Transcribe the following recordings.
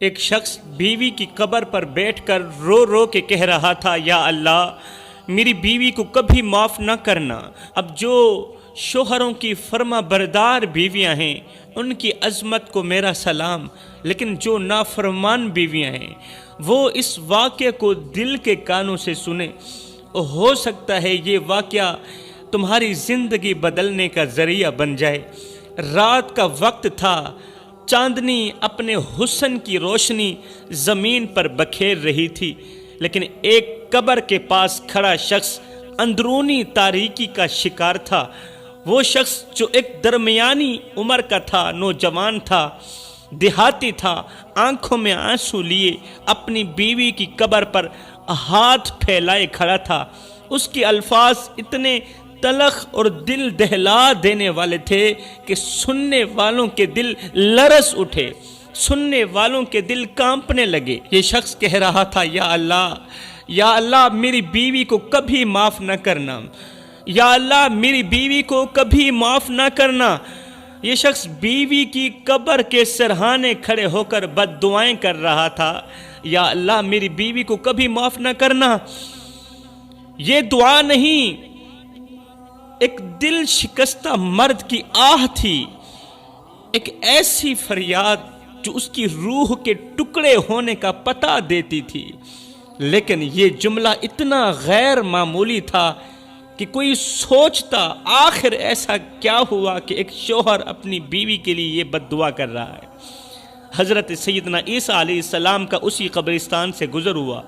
ایک شخص بیوی کی قبر پر بیٹھ کر رو رو کے کہہ رہا تھا، یا اللہ میری بیوی کو کبھی معاف نہ کرنا۔ اب جو شوہروں کی فرما بردار بیویاں ہیں ان کی عظمت کو میرا سلام، لیکن جو نافرمان بیویاں ہیں وہ اس واقعے کو دل کے کانوں سے سنیں۔ ہو سکتا ہے یہ واقعہ تمہاری زندگی بدلنے کا ذریعہ بن جائے۔ رات کا وقت تھا، چاندنی اپنے حسن کی روشنی زمین پر بکھیر رہی تھی، لیکن ایک قبر کے پاس کھڑا شخص اندرونی تاریکی کا شکار تھا۔ وہ شخص جو ایک درمیانی عمر کا تھا، نوجوان تھا، دیہاتی تھا، آنکھوں میں آنسو لیے اپنی بیوی کی قبر پر ہاتھ پھیلائے کھڑا تھا۔ اس کے الفاظ اتنے تلخ اور دل دہلا دینے والے تھے کہ سننے والوں کے دل لرز اٹھے، سننے والوں کے دل کانپنے لگے۔ یہ شخص کہہ رہا تھا، یا اللہ میری بیوی کو کبھی معاف نہ کرنا، یا اللہ میری بیوی کو کبھی معاف نہ کرنا۔ یہ شخص بیوی کی قبر کے سرہانے کھڑے ہو کر بد دعائیں کر رہا تھا، یا اللہ میری بیوی کو کبھی معاف نہ کرنا۔ یہ دعا نہیں، ایک دل شکستہ مرد کی آہ تھی، ایک ایسی فریاد جو اس کی روح کے ٹکڑے ہونے کا پتہ دیتی تھی۔ لیکن یہ جملہ اتنا غیر معمولی تھا کہ کوئی سوچتا آخر ایسا کیا ہوا کہ ایک شوہر اپنی بیوی کے لیے یہ بد دعا کر رہا ہے۔ حضرت سیدنا عیسیٰ علیہ السلام کا اسی قبرستان سے گزر ہوا۔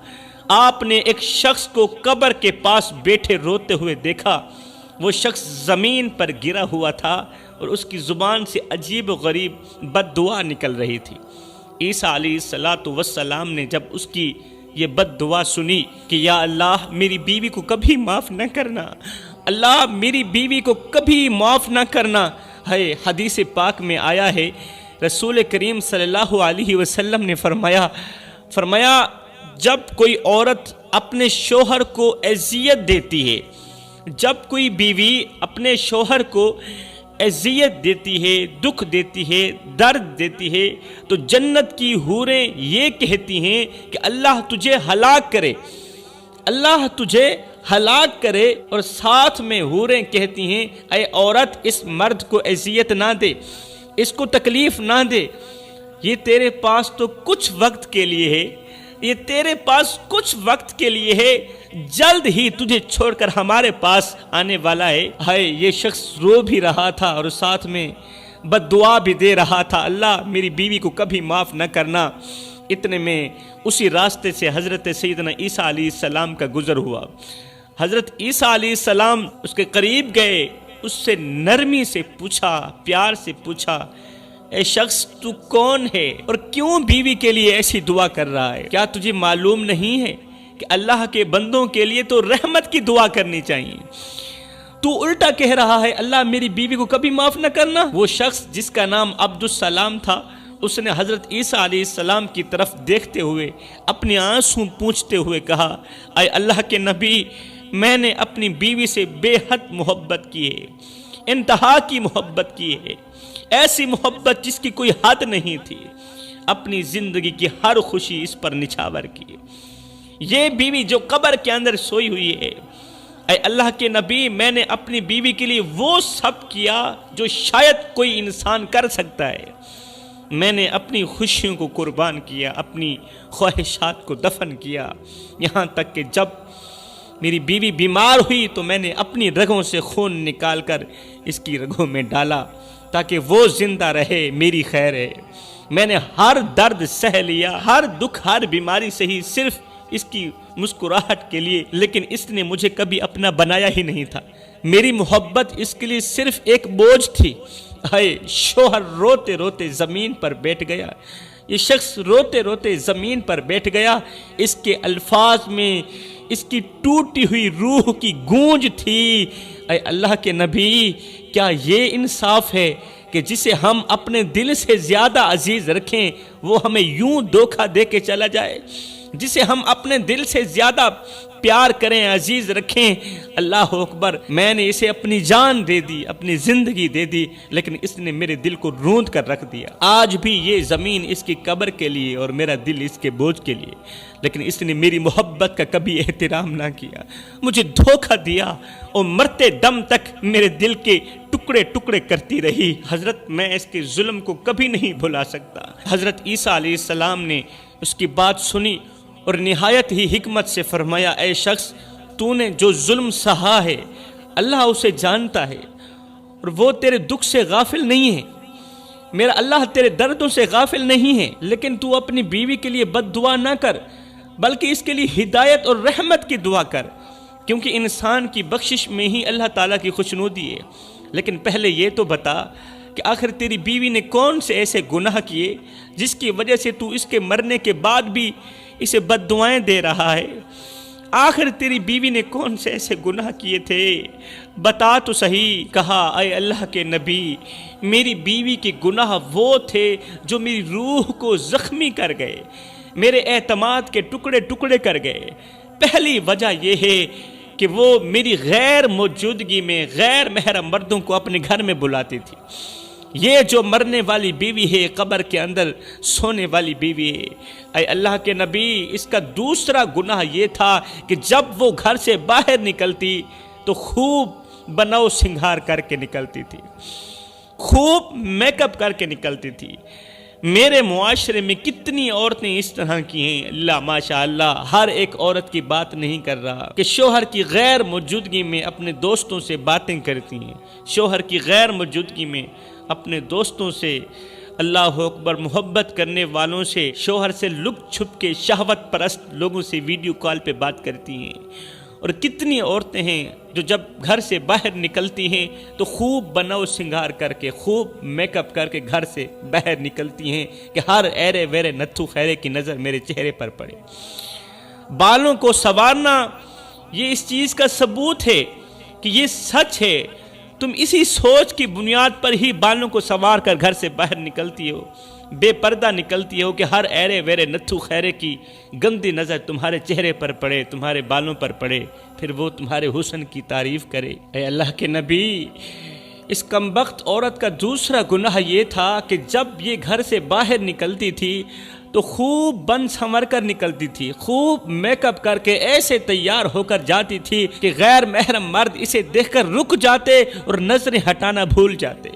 آپ نے ایک شخص کو قبر کے پاس بیٹھے روتے ہوئے دیکھا۔ وہ شخص زمین پر گرا ہوا تھا اور اس کی زبان سے عجیب و غریب بد دعا نکل رہی تھی۔ عیسیٰ علیہ السلام نے جب اس کی یہ بد دعا سنی کہ یا اللہ میری بیوی کو کبھی معاف نہ کرنا، اللہ میری بیوی کو کبھی معاف نہ کرنا، ہے حدیث پاک میں آیا ہے، رسول کریم صلی اللہ علیہ وسلم نے فرمایا جب کوئی عورت اپنے شوہر کو اذیت دیتی ہے، جب کوئی بیوی اپنے شوہر کو اذیت دیتی ہے، دکھ دیتی ہے، درد دیتی ہے، تو جنت کی حوریں یہ کہتی ہیں کہ اللہ تجھے ہلاک کرے، اللہ تجھے ہلاک کرے، اور ساتھ میں حوریں کہتی ہیں اے عورت اس مرد کو اذیت نہ دے، اس کو تکلیف نہ دے، یہ تیرے پاس تو کچھ وقت کے لیے ہے، یہ تیرے پاس کچھ وقت کے لیے ہے، جلد ہی تجھے چھوڑ کر ہمارے پاس آنے والا ہے۔ ہائے یہ شخص رو بھی رہا تھا اور ساتھ میں بد دعا بھی دے رہا تھا، اللہ میری بیوی کو کبھی معاف نہ کرنا۔ اتنے میں اسی راستے سے حضرت سیدنا عیسیٰ علیہ السلام کا گزر ہوا۔ حضرت عیسیٰ علیہ السلام اس کے قریب گئے، اس سے نرمی سے پوچھا، پیار سے پوچھا، اے شخص تو کون ہے اور کیوں بیوی کے لیے ایسی دعا کر رہا ہے؟ کیا تجھے معلوم نہیں ہے کہ اللہ کے بندوں کے لیے تو رحمت کی دعا کرنی چاہیے؟ تو الٹا کہہ رہا ہے اللہ میری بیوی کو کبھی معاف نہ کرنا۔ وہ شخص جس کا نام عبدالسلام تھا، اس نے حضرت عیسیٰ علیہ السلام کی طرف دیکھتے ہوئے اپنے آنسو پوچھتے ہوئے کہا، اے اللہ کے نبی، میں نے اپنی بیوی سے بے حد محبت کی ہے، انتہا کی محبت کی ہے، ایسی محبت جس کی کوئی حد نہیں تھی، اپنی زندگی کی ہر خوشی اس پر نچھاور کی۔ یہ بیوی جو قبر کے اندر سوئی ہوئی ہے، اے اللہ کے نبی، میں نے اپنی بیوی کے لیے وہ سب کیا جو شاید کوئی انسان کر سکتا ہے۔ میں نے اپنی خوشیوں کو قربان کیا، اپنی خواہشات کو دفن کیا، یہاں تک کہ جب میری بیوی بیمار ہوئی تو میں نے اپنی رگوں سے خون نکال کر اس کی رگوں میں ڈالا تاکہ وہ زندہ رہے، میری خیر ہے۔ میں نے ہر درد سہ لیا، ہر دکھ، ہر بیماری سہی، صرف اس کی مسکراہٹ کے لیے، لیکن اس نے مجھے کبھی اپنا بنایا ہی نہیں تھا۔ میری محبت اس کے لیے صرف ایک بوجھ تھی۔ ہائے شوہر روتے روتے زمین پر بیٹھ گیا، یہ شخص روتے روتے زمین پر بیٹھ گیا۔ اس کے الفاظ میں اس کی ٹوٹی ہوئی روح کی گونج تھی، اے اللہ کے نبی، کیا یہ انصاف ہے کہ جسے ہم اپنے دل سے زیادہ عزیز رکھیں وہ ہمیں یوں دھوکہ دے کے چلا جائے؟ جسے ہم اپنے دل سے زیادہ پیار کریں، عزیز رکھیں، اللہ اکبر، میں نے اسے اپنی جان دے دی، اپنی زندگی دے دی، لیکن اس نے میرے دل کو روند کر رکھ دیا۔ آج بھی یہ زمین اس کی قبر کے لیے اور میرا دل اس کے بوجھ کے لیے، لیکن اس نے میری محبت کا کبھی احترام نہ کیا، مجھے دھوکہ دیا اور مرتے دم تک میرے دل کے ٹکڑے ٹکڑے کرتی رہی۔ حضرت میں اس کے ظلم کو کبھی نہیں بھلا سکتا۔ حضرت عیسیٰ علیہ السلام نے اس کی بات سنی اور نہایت ہی حکمت سے فرمایا، اے شخص، تو نے جو ظلم سہا ہے اللہ اسے جانتا ہے اور وہ تیرے دکھ سے غافل نہیں ہے، میرا اللہ تیرے دردوں سے غافل نہیں ہے، لیکن تو اپنی بیوی کے لیے بد دعا نہ کر بلکہ اس کے لیے ہدایت اور رحمت کی دعا کر، کیونکہ انسان کی بخشش میں ہی اللہ تعالیٰ کی خوشنودی ہے۔ لیکن پہلے یہ تو بتا کہ آخر تیری بیوی نے کون سے ایسے گناہ کیے جس کی وجہ سے تو اس کے مرنے کے بعد بھی اسے بد دعائیں دے رہا ہے؟ آخر تیری بیوی نے کون سے ایسے گناہ کیے تھے؟ بتا تو صحیح۔ کہا، اے اللہ کے نبی، میری بیوی کے گناہ وہ تھے جو میری روح کو زخمی کر گئے، میرے اعتماد کے ٹکڑے ٹکڑے کر گئے۔ پہلی وجہ یہ ہے کہ وہ میری غیر موجودگی میں غیر محرم مردوں کو اپنے گھر میں بلاتی تھی۔ یہ جو مرنے والی بیوی ہے، قبر کے اندر سونے والی بیوی ہے، اے اللہ کے نبی، اس کا دوسرا گناہ یہ تھا کہ جب وہ گھر سے باہر نکلتی تو خوب بناؤ سنگھار کر کے نکلتی تھی، خوب میک اپ کر کے نکلتی تھی۔ میرے معاشرے میں کتنی عورتیں اس طرح کی ہیں، اللہ ماشاء اللہ، ہر ایک عورت کی بات نہیں کر رہا کہ شوہر کی غیر موجودگی میں اپنے دوستوں سے باتیں کرتی ہیں، شوہر کی غیر موجودگی میں اپنے دوستوں سے، اللہ اکبر، محبت کرنے والوں سے، شوہر سے لک چھپ کے شہوت پرست لوگوں سے ویڈیو کال پہ بات کرتی ہیں۔ اور کتنی عورتیں ہیں جو جب گھر سے باہر نکلتی ہیں تو خوب بناؤ سنگار کر کے، خوب میک اپ کر کے گھر سے باہر نکلتی ہیں کہ ہر ایرے ویرے نتھو خیرے کی نظر میرے چہرے پر پڑے۔ بالوں کو سنوارنا یہ اس چیز کا ثبوت ہے کہ یہ سچ ہے۔ تم اسی سوچ کی بنیاد پر ہی بالوں کو سنوار کر گھر سے باہر نکلتی ہو، بے پردہ نکلتی ہو کہ ہر ایرے ویرے نتھو خیرے کی گندی نظر تمہارے چہرے پر پڑے، تمہارے بالوں پر پڑے، پھر وہ تمہارے حسن کی تعریف کرے۔ اے اللہ کے نبی، اس کمبخت عورت کا دوسرا گناہ یہ تھا کہ جب یہ گھر سے باہر نکلتی تھی تو خوب بن سنور کر نکلتی تھی، خوب میک اپ کر کے ایسے تیار ہو کر جاتی تھی کہ غیر محرم مرد اسے دیکھ کر رک جاتے اور نظریں ہٹانا بھول جاتے۔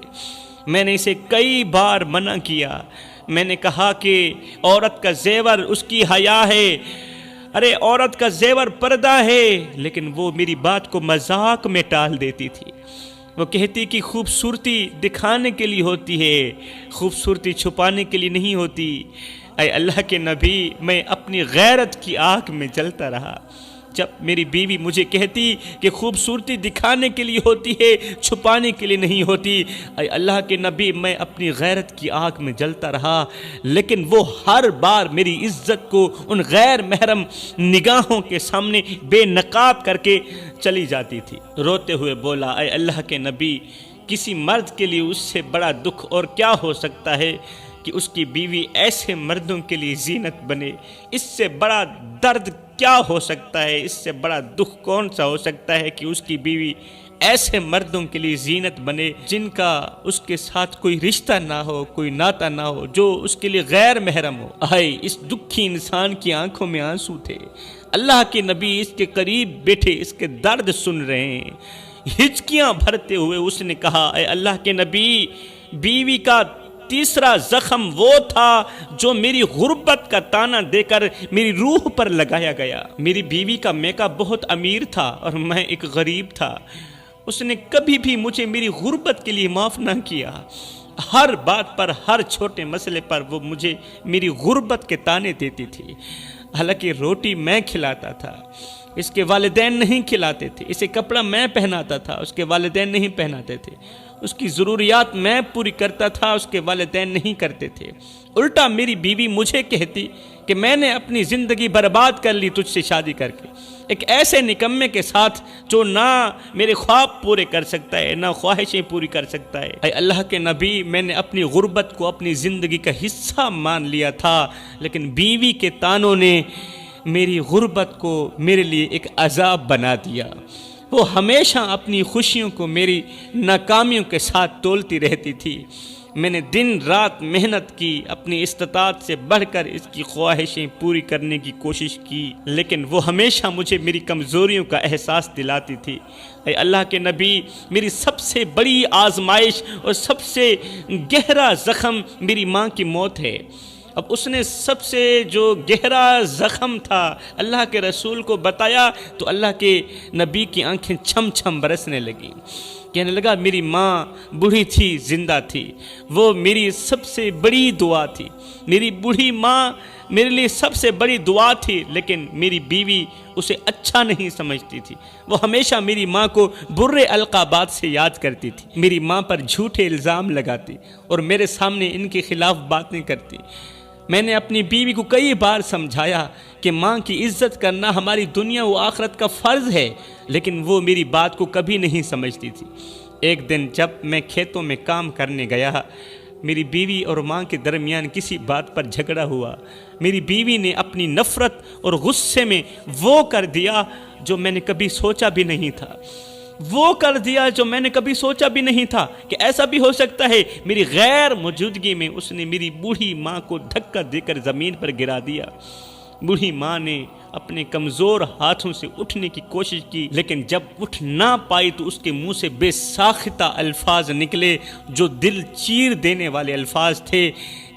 میں نے اسے کئی بار منع کیا، میں نے کہا کہ عورت کا زیور اس کی حیا ہے، ارے عورت کا زیور پردہ ہے، لیکن وہ میری بات کو مذاق میں ٹال دیتی تھی۔ وہ کہتی کہ خوبصورتی دکھانے کے لیے ہوتی ہے، خوبصورتی چھپانے کے لیے نہیں ہوتی۔ اے اللہ کے نبی، میں اپنی غیرت کی آگ میں جلتا رہا۔ جب میری بیوی مجھے کہتی کہ خوبصورتی دکھانے کے لیے ہوتی ہے، چھپانے کے لیے نہیں ہوتی، اے اللہ کے نبی، میں اپنی غیرت کی آگ میں جلتا رہا، لیکن وہ ہر بار میری عزت کو ان غیر محرم نگاہوں کے سامنے بے نقاب کر کے چلی جاتی تھی۔ روتے ہوئے بولا، اے اللہ کے نبی، کسی مرد کے لیے اس سے بڑا دکھ اور کیا ہو سکتا ہے کہ اس کی بیوی ایسے مردوں کے لیے زینت بنے؟ اس سے بڑا درد کیا ہو سکتا ہے؟ اس سے بڑا دکھ کون سا ہو سکتا ہے کہ اس کی بیوی ایسے مردوں کے لیے زینت بنے جن کا اس کے ساتھ کوئی رشتہ نہ ہو، کوئی ناتا نہ ہو، جو اس کے لیے غیر محرم ہو۔ آئے اس دکھی انسان کی آنکھوں میں آنسو تھے۔ اللہ کے نبی اس کے قریب بیٹھے اس کے درد سن رہے ہیں۔ ہچکیاں بھرتے ہوئے اس نے کہا، اے اللہ کے نبی، بیوی کا تیسرا زخم وہ تھا جو میری غربت کا تانا دے کر میری روح پر لگایا گیا۔ میری بیوی کا میکا بہت امیر تھا اور میں ایک غریب تھا۔ اس نے کبھی بھی مجھے میری غربت کے لیے معاف نہ کیا۔ ہر بات پر، ہر چھوٹے مسئلے پر وہ مجھے میری غربت کے تانے دیتی تھی۔ حالانکہ روٹی میں کھلاتا تھا، اس کے والدین نہیں کھلاتے تھے، اسے کپڑا میں پہناتا تھا، اس کے والدین نہیں پہناتے تھے، اس کی ضروریات میں پوری کرتا تھا، اس کے والدین نہیں کرتے تھے۔ الٹا میری بیوی مجھے کہتی کہ میں نے اپنی زندگی برباد کر لی تجھ سے شادی کر کے، ایک ایسے نکمے کے ساتھ جو نہ میرے خواب پورے کر سکتا ہے، نہ خواہشیں پوری کر سکتا ہے۔ اے اللہ کے نبی، میں نے اپنی غربت کو اپنی زندگی کا حصہ مان لیا تھا، لیکن بیوی کے تانوں نے میری غربت کو میرے لیے ایک عذاب بنا دیا۔ وہ ہمیشہ اپنی خوشیوں کو میری ناکامیوں کے ساتھ تولتی رہتی تھی۔ میں نے دن رات محنت کی، اپنی استطاعت سے بڑھ کر اس کی خواہشیں پوری کرنے کی کوشش کی، لیکن وہ ہمیشہ مجھے میری کمزوریوں کا احساس دلاتی تھی۔ اے اللہ کے نبی، میری سب سے بڑی آزمائش اور سب سے گہرا زخم میری ماں کی موت ہے۔ اب اس نے سب سے جو گہرا زخم تھا اللہ کے رسول کو بتایا تو اللہ کے نبی کی آنکھیں چھم چھم برسنے لگیں۔ کہنے لگا میری ماں بوڑھی تھی، زندہ تھی، وہ میری سب سے بڑی دعا تھی، میری بوڑھی ماں میرے لیے سب سے بڑی دعا تھی، لیکن میری بیوی اسے اچھا نہیں سمجھتی تھی۔ وہ ہمیشہ میری ماں کو برے القابات سے یاد کرتی تھی، میری ماں پر جھوٹے الزام لگاتی اور میرے سامنے ان کے خلاف باتیں کرتی۔ میں نے اپنی بیوی کو کئی بار سمجھایا کہ ماں کی عزت کرنا ہماری دنیا و آخرت کا فرض ہے، لیکن وہ میری بات کو کبھی نہیں سمجھتی تھی۔ ایک دن جب میں کھیتوں میں کام کرنے گیا، میری بیوی اور ماں کے درمیان کسی بات پر جھگڑا ہوا۔ میری بیوی نے اپنی نفرت اور غصے میں وہ کر دیا جو میں نے کبھی سوچا بھی نہیں تھا، وہ کر دیا جو میں نے کبھی سوچا بھی نہیں تھا کہ ایسا بھی ہو سکتا ہے۔ میری غیر موجودگی میں اس نے میری بوڑھی ماں کو دھکا دے کر زمین پر گرا دیا۔ بوڑھی ماں نے اپنے کمزور ہاتھوں سے اٹھنے کی کوشش کی، لیکن جب اٹھ نہ پائی تو اس کے منہ سے بے ساختہ الفاظ نکلے جو دل چیر دینے والے الفاظ تھے۔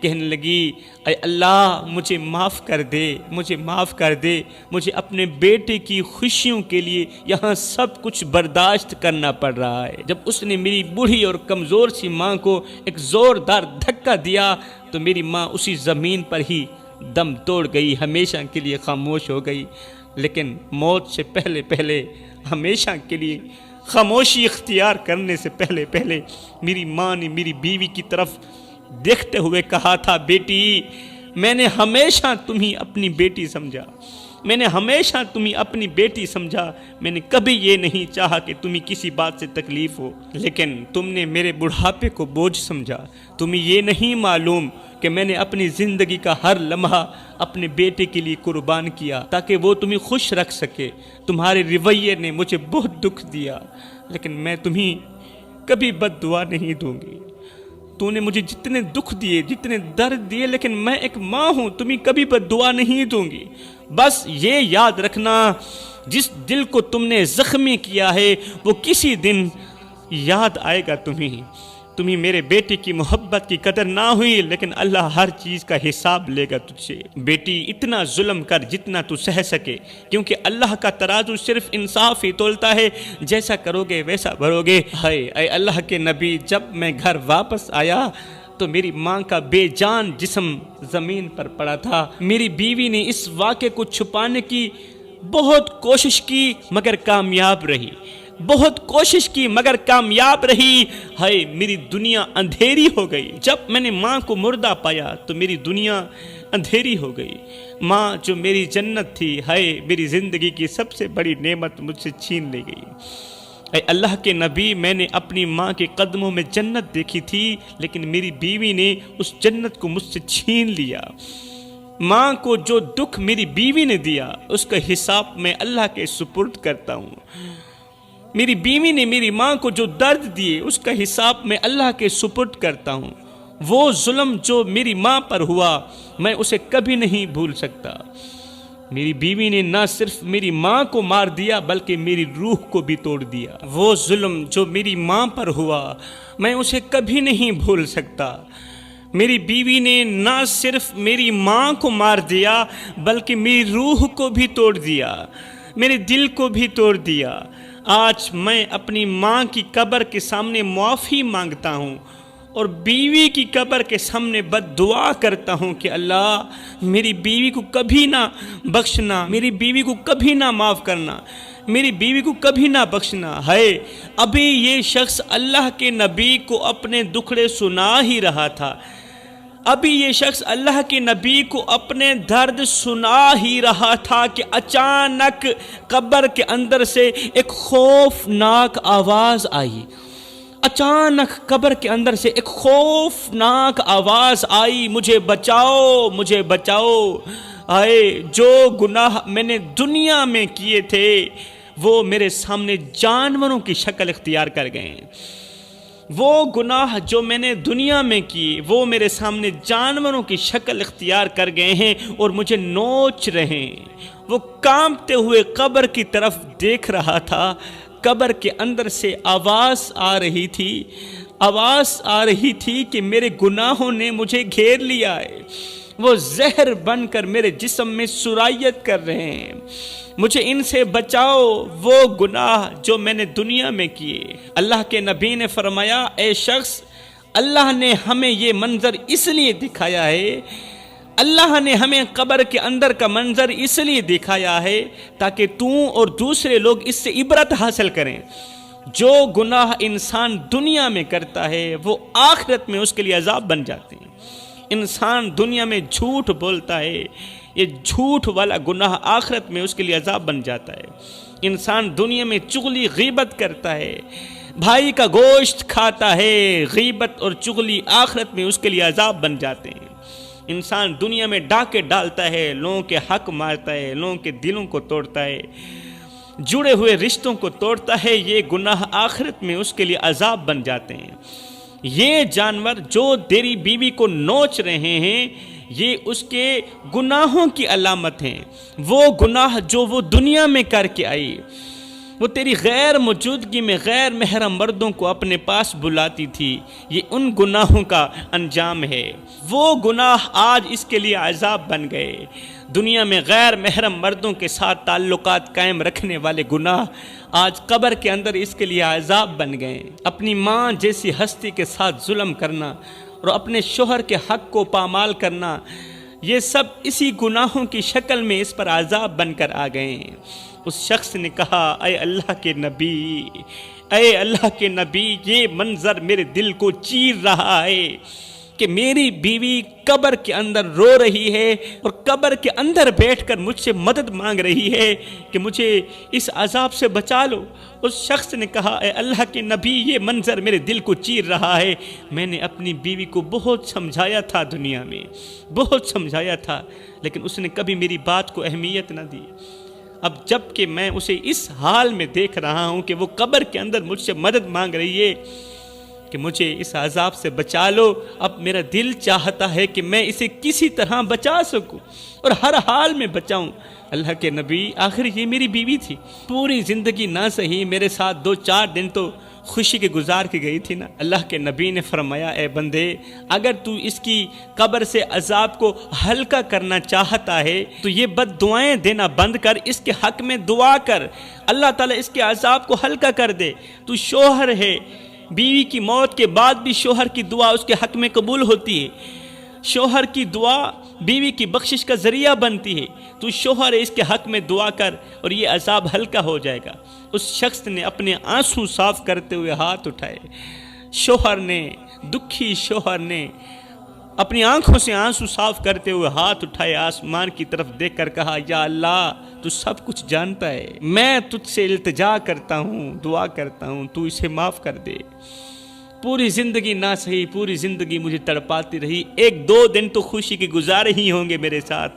کہنے لگی اے اللہ مجھے معاف کر دے، مجھے معاف کر دے، مجھے اپنے بیٹے کی خوشیوں کے لیے یہاں سب کچھ برداشت کرنا پڑ رہا ہے۔ جب اس نے میری بوڑھی اور کمزور سی ماں کو ایک زوردار دھکا دیا تو میری ماں اسی زمین پر ہی دم توڑ گئی، ہمیشہ کے لیے خاموش ہو گئی۔ لیکن موت سے پہلے ہمیشہ کے لیے خاموشی اختیار کرنے سے پہلے میری ماں نے میری بیوی کی طرف دیکھتے ہوئے کہا تھا، بیٹی میں نے ہمیشہ تمہیں اپنی بیٹی سمجھا، میں نے ہمیشہ تمہیں اپنی بیٹی سمجھا، میں نے کبھی یہ نہیں چاہا کہ تمہیں کسی بات سے تکلیف ہو، لیکن تم نے میرے بڑھاپے کو بوجھ سمجھا۔ تمہیں یہ نہیں معلوم کہ میں نے اپنی زندگی کا ہر لمحہ اپنے بیٹے کے لیے قربان کیا تاکہ وہ تمہیں خوش رکھ سکے۔ تمہارے رویے نے مجھے بہت دکھ دیا، لیکن میں تمہیں کبھی بد دعا نہیں دوں گی۔ تو نے مجھے جتنے دکھ دیے، جتنے درد دیے، لیکن میں ایک ماں ہوں، تمہیں کبھی بد دعا نہیں دوں گی۔ بس یہ یاد رکھنا، جس دل کو تم نے زخمی کیا ہے وہ کسی دن یاد آئے گا تمہیں میرے بیٹے کی محبت کی قدر نہ ہوئی، لیکن اللہ ہر چیز کا حساب لے گا تجھ سے۔ بیٹی اتنا ظلم کر جتنا تو سہ سکے، کیونکہ اللہ کا ترازو صرف انصاف ہی تولتا ہے، جیسا کرو گے ویسا بھرو گے۔ اے اللہ کے نبی، جب میں گھر واپس آیا تو میری ماں کا بے جان جسم زمین پر پڑا تھا۔ میری بیوی نے اس واقعے کو چھپانے کی بہت کوشش کی مگر کامیاب رہی، بہت کوشش کی مگر کامیاب رہی۔ ہائے میری دنیا اندھیری ہو گئی۔ جب میں نے ماں کو مردہ پایا تو میری دنیا اندھیری ہو گئی۔ ماں جو میری جنت تھی، ہائے میری زندگی کی سب سے بڑی نعمت مجھ سے چھین لی گئی۔ اے اللہ کے نبی، میں نے اپنی ماں کے قدموں میں جنت دیکھی تھی، لیکن میری بیوی نے اس جنت کو مجھ سے چھین لیا۔ ماں کو جو دکھ میری بیوی نے دیا اس کا حساب میں اللہ کے سپرد کرتا ہوں۔ میری بیوی نے میری ماں کو جو درد دیے اس کا حساب میں اللہ کے سپرد کرتا ہوں۔ وہ ظلم جو میری ماں پر ہوا میں اسے کبھی نہیں بھول سکتا۔ میری بیوی نے نہ صرف میری ماں کو مار دیا بلکہ میری روح کو بھی توڑ دیا۔ وہ ظلم جو میری ماں پر ہوا میں اسے کبھی نہیں بھول سکتا۔ میری بیوی نے نہ صرف میری ماں کو مار دیا بلکہ میری روح کو بھی توڑ دیا، میرے دل کو بھی توڑ دیا۔ آج میں اپنی ماں کی قبر کے سامنے معافی مانگتا ہوں اور بیوی کی قبر کے سامنے بد دعا کرتا ہوں کہ اللہ میری بیوی کو کبھی نہ بخشنا، میری بیوی کو کبھی نہ معاف کرنا، میری بیوی کو کبھی نہ بخشنا۔ ہے ابھی یہ شخص اللہ کے نبی کو اپنے دکھڑے سنا ہی رہا تھا، ابھی یہ شخص اللہ کے نبی کو اپنے درد سنا ہی رہا تھا کہ اچانک قبر کے اندر سے ایک خوفناک آواز آئی۔ اچانک قبر کے اندر سے ایک خوفناک آواز آئی، مجھے بچاؤ، مجھے بچاؤ۔ آئے جو گناہ میں نے دنیا میں کیے تھے وہ میرے سامنے جانوروں کی شکل اختیار کر گئے ہیں۔ وہ گناہ جو میں نے دنیا میں کیے وہ میرے سامنے جانوروں کی شکل اختیار کر گئے ہیں اور مجھے نوچ رہے ہیں۔ وہ کانپتے ہوئے قبر کی طرف دیکھ رہا تھا۔ قبر کے اندر سے آواز آ رہی تھی، آواز آ رہی تھی کہ میرے گناہوں نے مجھے گھیر لیا ہے، وہ زہر بن کر میرے جسم میں سرایت کر رہے ہیں، مجھے ان سے بچاؤ، وہ گناہ جو میں نے دنیا میں کیے۔ اللہ کے نبی نے فرمایا، اے شخص، اللہ نے ہمیں یہ منظر اس لیے دکھایا ہے، اللہ نے ہمیں قبر کے اندر کا منظر اس لیے دکھایا ہے تاکہ تو اور دوسرے لوگ اس سے عبرت حاصل کریں۔ جو گناہ انسان دنیا میں کرتا ہے وہ آخرت میں اس کے لیے عذاب بن جاتے ہیں۔ انسان دنیا میں جھوٹ بولتا ہے، یہ جھوٹ والا گناہ آخرت میں اس کے لیے عذاب بن جاتا ہے۔ انسان دنیا میں چغلی غیبت کرتا ہے، بھائی کا گوشت کھاتا ہے، غیبت اور چغلی آخرت میں اس کے لیے عذاب بن جاتے ہیں۔ انسان دنیا میں ڈاکے ڈالتا ہے، لوگوں کے حق مارتا ہے، لوگوں کے دلوں کو توڑتا ہے، جڑے ہوئے رشتوں کو توڑتا ہے، یہ گناہ آخرت میں اس کے لیے عذاب بن جاتے ہیں۔ یہ جانور جو تیری بیوی کو نوچ رہے ہیں یہ اس کے گناہوں کی علامت ہیں۔ وہ گناہ جو وہ دنیا میں کر کے آئی، وہ تیری غیر موجودگی میں غیر محرم مردوں کو اپنے پاس بلاتی تھی، یہ ان گناہوں کا انجام ہے۔ وہ گناہ آج اس کے لیے عذاب بن گئے۔ دنیا میں غیر محرم مردوں کے ساتھ تعلقات قائم رکھنے والے گناہ آج قبر کے اندر اس کے لیے عذاب بن گئے۔ اپنی ماں جیسی ہستی کے ساتھ ظلم کرنا اور اپنے شوہر کے حق کو پامال کرنا، یہ سب اسی گناہوں کی شکل میں اس پر عذاب بن کر آ گئے ہیں۔ اس شخص نے کہا، اے اللہ کے نبی، اے اللہ کے نبی، یہ منظر میرے دل کو چیر رہا ہے کہ میری بیوی قبر کے اندر رو رہی ہے اور قبر کے اندر بیٹھ کر مجھ سے مدد مانگ رہی ہے کہ مجھے اس عذاب سے بچا لو۔ اس شخص نے کہا، اے اللہ کے نبی، یہ منظر میرے دل کو چیر رہا ہے، میں نے اپنی بیوی کو بہت سمجھایا تھا، دنیا میں بہت سمجھایا تھا، لیکن اس نے کبھی میری بات کو اہمیت نہ دی۔ اب جب کہ میں اسے اس حال میں دیکھ رہا ہوں کہ وہ قبر کے اندر مجھ سے مدد مانگ رہی ہے کہ مجھے اس عذاب سے بچا لو، اب میرا دل چاہتا ہے کہ میں اسے کسی طرح بچا سکوں اور ہر حال میں بچاؤں۔ اللہ کے نبی، آخر یہ میری بیوی تھی، پوری زندگی نہ صحیح میرے ساتھ 2-4 دن تو خوشی کے گزار کے گئی تھی نا۔ اللہ کے نبی نے فرمایا، اے بندے، اگر تو اس کی قبر سے عذاب کو ہلکا کرنا چاہتا ہے تو یہ بد دعائیں دینا بند کر، اس کے حق میں دعا کر، اللہ تعالیٰ اس کے عذاب کو ہلکا کر دے۔ تو شوہر ہے، بیوی کی موت کے بعد بھی شوہر کی دعا اس کے حق میں قبول ہوتی ہے، شوہر کی دعا بیوی کی بخشش کا ذریعہ بنتی ہے، تو شوہر اس کے حق میں دعا کر اور یہ عذاب ہلکا ہو جائے گا۔ اس شخص نے اپنے آنسو صاف کرتے ہوئے ہاتھ اٹھائے، شوہر نے، دکھی شوہر نے اپنی آنکھوں سے آنسو صاف کرتے ہوئے ہاتھ اٹھائے، آسمان کی طرف دیکھ کر کہا، یا اللہ، تو سب کچھ جانتا ہے، میں تجھ سے التجا کرتا ہوں، دعا کرتا ہوں، تو اسے معاف کر دے۔ پوری زندگی نہ صحیح، پوری زندگی مجھے تڑپاتی رہی، 1-2 دن تو خوشی کے گزارے ہی ہوں گے میرے ساتھ،